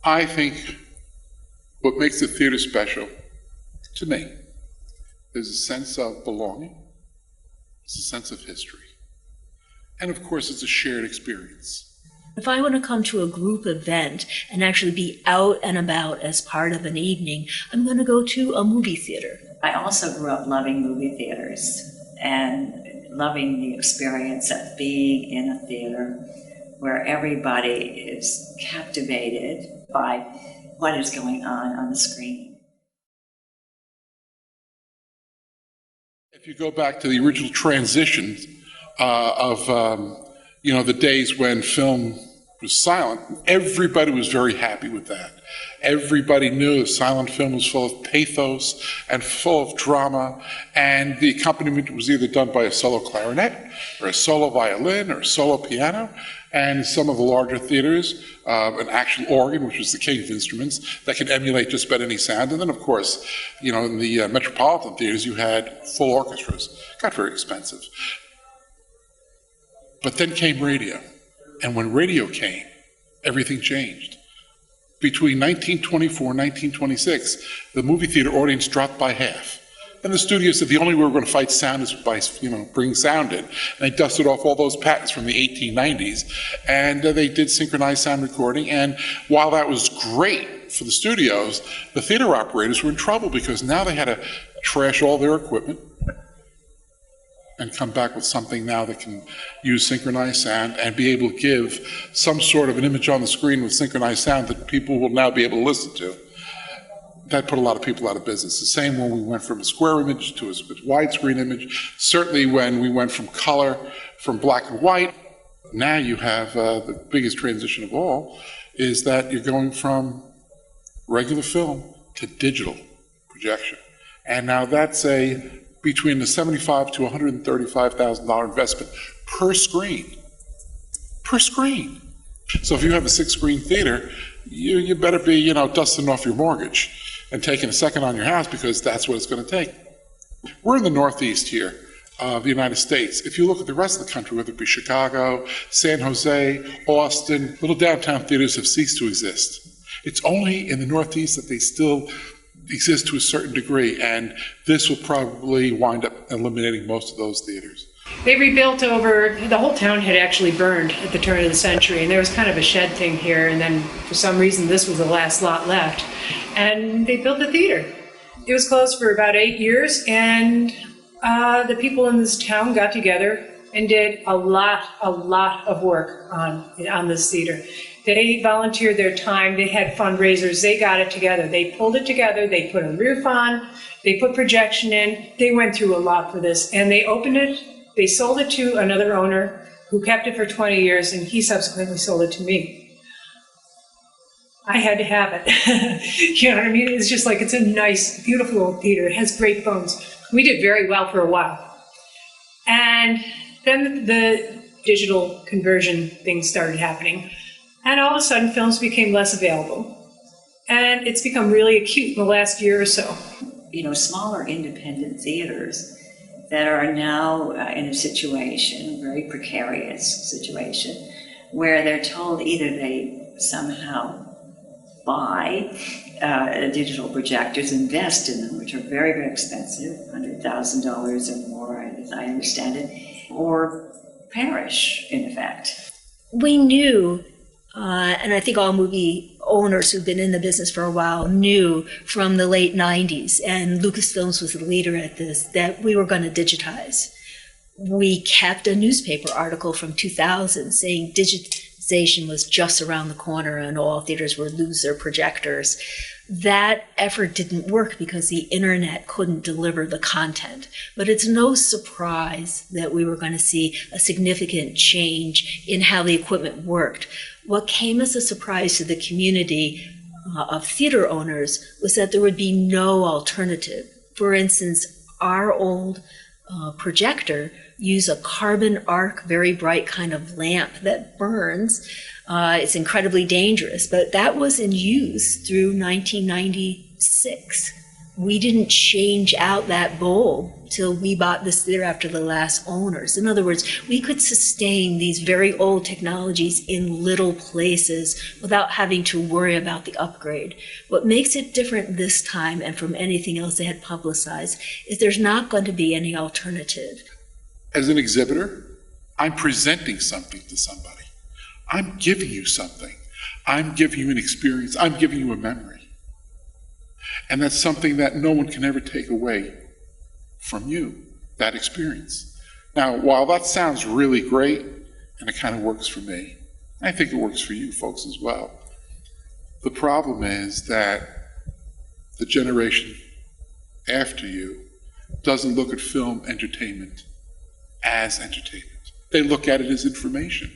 I think what makes the theater special, to me, is a sense of belonging, it's a sense of history, and of course it's a shared experience. If I want to come to a group event and actually be out and about as part of an evening, I'm going to go to a movie theater. I also grew up loving movie theaters and loving the experience of being in a theater where everybody is captivated by what is going on the screen. If you go back to the original transition of the days when film was silent, everybody was very happy with that. Everybody knew silent film was full of pathos and full of drama, and the accompaniment was either done by a solo clarinet or a solo violin or a solo piano, and in some of the larger theaters, an actual organ, which was the king of instruments, that could emulate just about any sound. And then, of course, in the metropolitan theaters, you had full orchestras. Got very expensive. But then came radio. And when radio came, everything changed. Between 1924 and 1926, the movie theater audience dropped by half. And the studio said the only way we're going to fight sound is by, bringing sound in. And they dusted off all those patents from the 1890s, and they did synchronized sound recording. And while that was great for the studios, the theater operators were in trouble because now they had to trash all their equipment and come back with something now that can use synchronized sound and be able to give some sort of an image on the screen with synchronized sound that people will now be able to listen to. That put a lot of people out of business. The same when we went from a square image to a widescreen image. Certainly when we went from color, from black and white. Now you have the biggest transition of all is that you're going from regular film to digital projection. And now that's between the $75,000 to $135,000 investment per screen. Per screen. So if you have a 6-screen theater, you better be, dusting off your mortgage and taking a second on your house because that's what it's going to take. We're in the Northeast here of the United States. If you look at the rest of the country, whether it be Chicago, San Jose, Austin, little downtown theaters have ceased to exist. It's only in the Northeast that they still exist to a certain degree, and this will probably wind up eliminating most of those theaters. They rebuilt the whole town had actually burned at the turn of the century, and there was kind of a shed thing here, and then for some reason this was the last lot left, and they built the theater. It was closed for about 8 years, and the people in this town got together and did a lot of work on this theater. They volunteered their time, they had fundraisers, they got it together, they pulled it together, they put a roof on, they put projection in, they went through a lot for this, and they opened it, they sold it to another owner who kept it for 20 years, and he subsequently sold it to me. I had to have it. You know what I mean? It's just like, it's a nice, beautiful old theater, it has great bones. We did very well for a while. And then the digital conversion thing started happening. And all of a sudden, films became less available. And it's become really acute in the last year or so. Smaller independent theaters that are now in a situation, a very precarious situation, where they're told either they somehow buy digital projectors, invest in them, which are very, very expensive, $100,000 or more, as I understand it, or perish, in effect. We knew, and I think all movie owners who've been in the business for a while knew from the late 90s, and Lucasfilms was the leader at this, that we were going to digitize. We kept a newspaper article from 2000 saying digitization was just around the corner and all theaters would lose their projectors. That effort didn't work because the internet couldn't deliver the content. But it's no surprise that we were going to see a significant change in how the equipment worked. What came as a surprise to the community of theater owners was that there would be no alternative. For instance, our old projector used a carbon arc, very bright kind of lamp that burns. It's incredibly dangerous, but that was in use through 1996 we didn't change out that bulb till we bought this theater after the last owners. In other words, we could sustain these very old technologies in little places without having to worry about the upgrade. What makes it different this time and from anything else they had publicized is there's not going to be any alternative. As an exhibitor, I'm presenting something to somebody. I'm giving you something. I'm giving you an experience. I'm giving you a memory. And that's something that no one can ever take away from you, that experience. Now, while that sounds really great, and it kind of works for me, I think it works for you folks as well. The problem is that the generation after you doesn't look at film entertainment as entertainment. They look at it as information.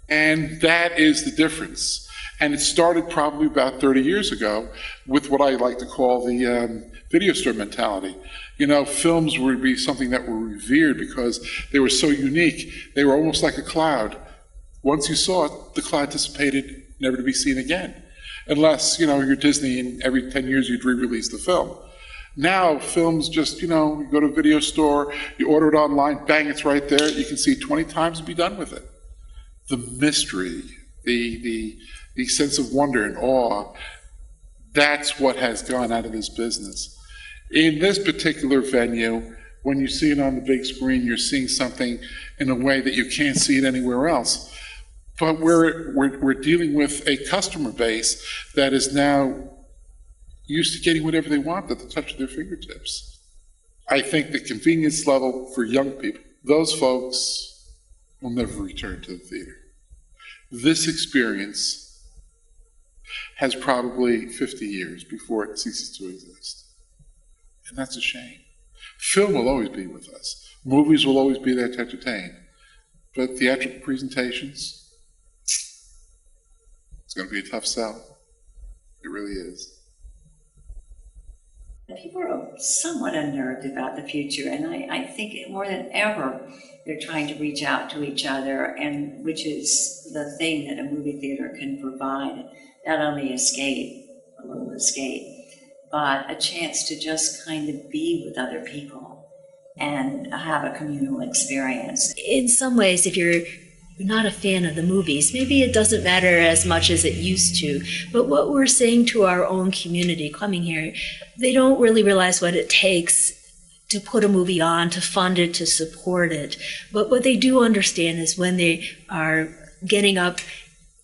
And that is the difference. And it started probably about 30 years ago with what I like to call the video store mentality. You know, films would be something that were revered because they were so unique. They were almost like a cloud. Once you saw it, the cloud dissipated, never to be seen again. Unless, you know, you're Disney and every 10 years you'd re-release the film. Now, films just, you know, you go to a video store, you order it online, bang, it's right there. You can see it 20 times and be done with it. The mystery, the sense of wonder and awe, that's what has gone out of this business. In this particular venue, when you see it on the big screen, you're seeing something in a way that you can't see it anywhere else. But we're dealing with a customer base that is now used to getting whatever they want at the touch of their fingertips. I think the convenience level for young people, those folks will never return to the theater. This experience has probably 50 years before it ceases to exist. And that's a shame. Film will always be with us. Movies will always be there to entertain. But theatrical presentations, it's going to be a tough sell. It really is. People are somewhat unnerved about the future, and I think more than ever they're trying to reach out to each other, and which is the thing that a movie theater can provide, not only escape, a little escape, but a chance to just kind of be with other people and have a communal experience. In some ways, if you're not a fan of the movies, maybe it doesn't matter as much as it used to. But what we're saying to our own community coming here, they don't really realize what it takes to put a movie on, to fund it, to support it. But what they do understand is when they are getting up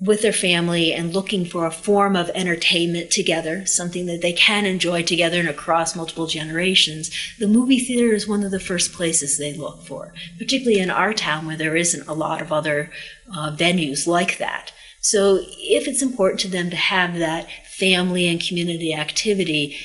with their family and looking for a form of entertainment together, something that they can enjoy together and across multiple generations, the movie theater is one of the first places they look for, particularly in our town where there isn't a lot of other venues like that. So if it's important to them to have that family and community activity,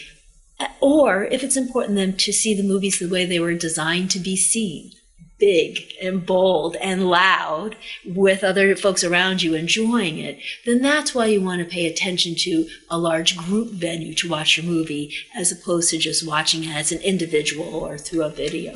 or if it's important to them to see the movies the way they were designed to be seen, big and bold and loud with other folks around you enjoying it, then that's why you want to pay attention to a large group venue to watch your movie as opposed to just watching it as an individual or through a video.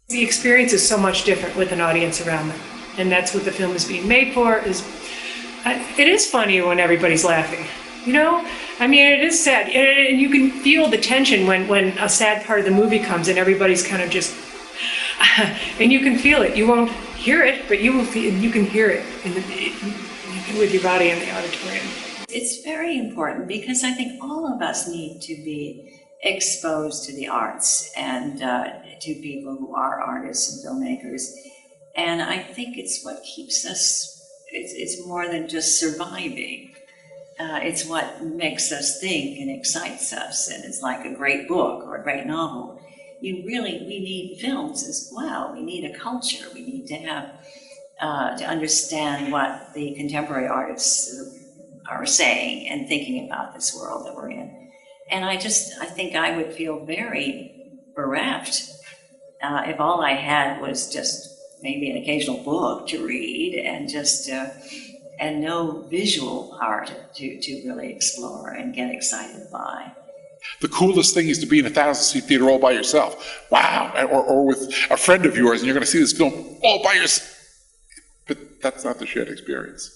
The experience is so much different with an audience around them, and that's what the film is being made for. It is funny when everybody's laughing, you know? I mean, it is sad, and you can feel the tension when a sad part of the movie comes and everybody's kind of just and you can feel it. You won't hear it, but you can hear it with your body in the auditorium. It's very important because I think all of us need to be exposed to the arts and to people who are artists and filmmakers. And I think it's what keeps us, it's more than just surviving. It's what makes us think and excites us. And it's like a great book or a great novel. We need films as well. We need a culture. We need to have, to understand what the contemporary artists are saying and thinking about this world that we're in. And I think I would feel very bereft if all I had was just maybe an occasional book to read and just, and no visual art to really explore and get excited by. The coolest thing is to be in a 1,000-seat theater all by yourself. Wow! Or with a friend of yours, and you're going to see this film all by yourself. But that's not the shared experience.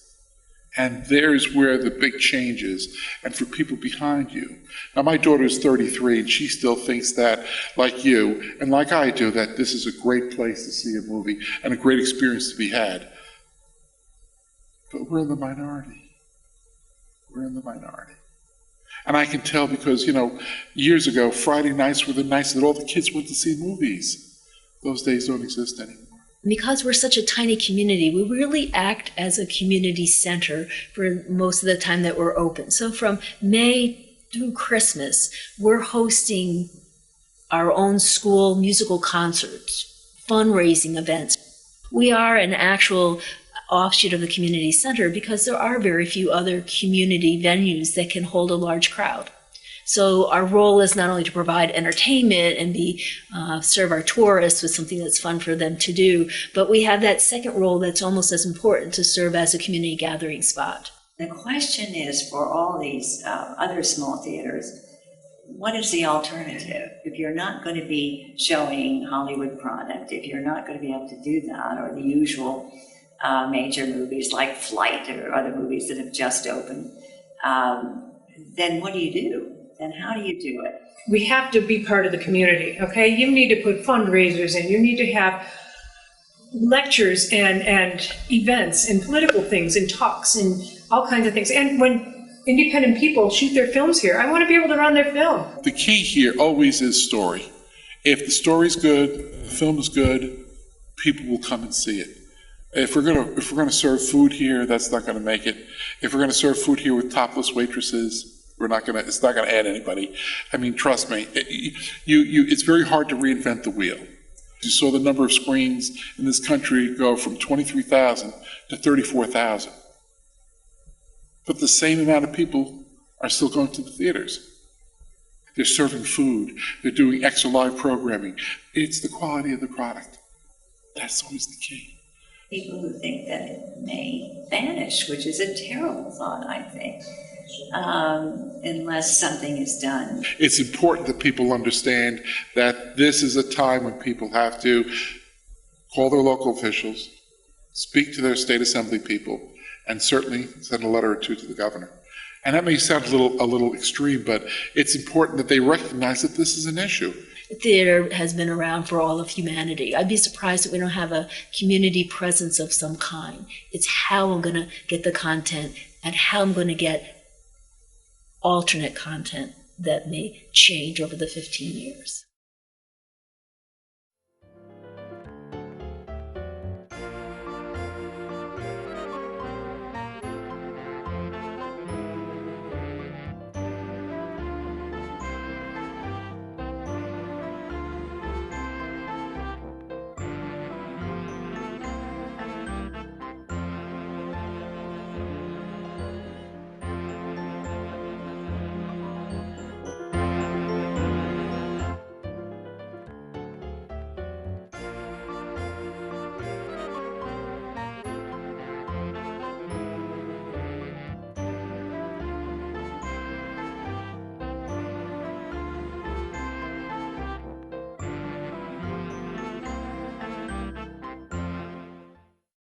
And there's where the big change is, and for people behind you. Now, my daughter's 33, and she still thinks that, like you, and like I do, that this is a great place to see a movie and a great experience to be had. But we're in the minority. We're in the minority. And I can tell because, years ago, Friday nights were the nights that all the kids went to see movies. Those days don't exist anymore. Because we're such a tiny community, we really act as a community center for most of the time that we're open. So from May through Christmas, we're hosting our own school musical concerts, fundraising events. We are an actual offshoot of the community center because there are very few other community venues that can hold a large crowd. So our role is not only to provide entertainment and serve our tourists with something that's fun for them to do, but we have that second role that's almost as important, to serve as a community gathering spot. The question is, for all these other small theaters, what is the alternative? If you're not going to be showing Hollywood product, if you're not going to be able to do that, or the usual major movies like Flight or other movies that have just opened, then what do you do? Then how do you do it? We have to be part of the community, okay? You need to put fundraisers in. You need to have lectures and events and political things and talks and all kinds of things. And when independent people shoot their films here, I want to be able to run their film. The key here always is story. If the story's good, the film is good, people will come and see it. If we're gonna serve food here, that's not gonna make it. If we're gonna serve food here with topless waitresses, it's not gonna add anybody. I mean, trust me, it's very hard to reinvent the wheel. You saw the number of screens in this country go from 23,000 to 34,000. But the same amount of people are still going to the theaters. They're serving food, they're doing extra live programming. It's the quality of the product. That's always the key. People who think that it may vanish, which is a terrible thought, I think, unless something is done. It's important that people understand that this is a time when people have to call their local officials, speak to their state assembly people, and certainly send a letter or two to the governor. And that may sound a little extreme, but it's important that they recognize that this is an issue. Theater has been around for all of humanity. I'd be surprised that we don't have a community presence of some kind. It's how I'm going to get the content and how I'm going to get alternate content that may change over the 15 years.